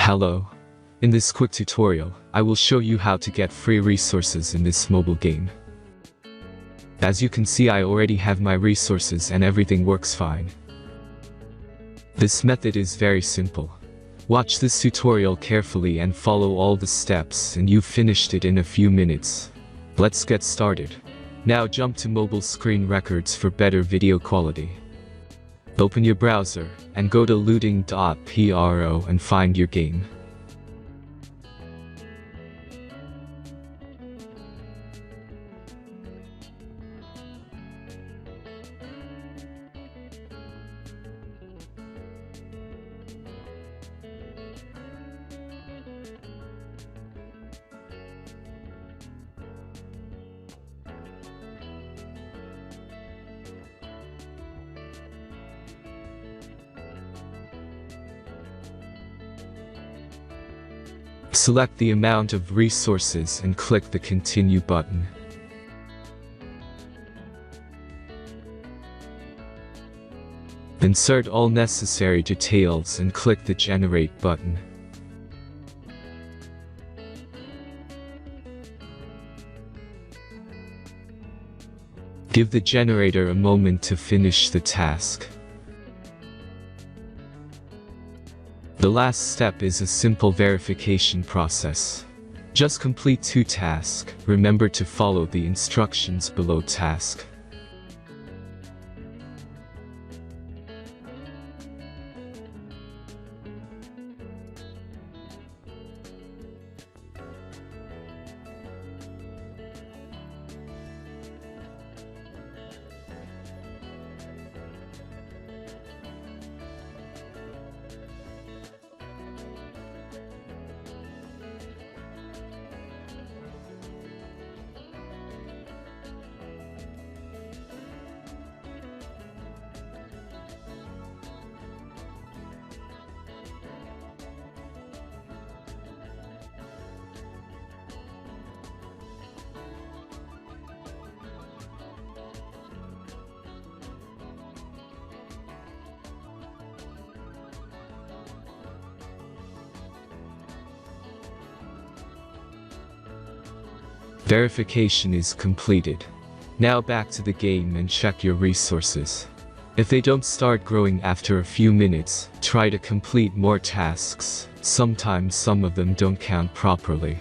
Hello. In this quick tutorial, I will show you how to get free resources in this mobile game. As you can see, I already have my resources and everything works fine. This method is very simple. Watch this tutorial carefully and follow all the steps and you've finished it in a few minutes. Let's get started. Now jump to mobile screen records for better video quality. Open your browser and go to looting.pro and find your game. Select the amount of resources and click the Continue button. Insert all necessary details and click the Generate button. Give the generator a moment to finish the task. The last step is a simple verification process. Just complete 2 tasks. Remember to follow the instructions below task. Verification is completed. Now back to the game and check your resources. If they don't start growing after a few minutes, try to complete more tasks. Sometimes some of them don't count properly.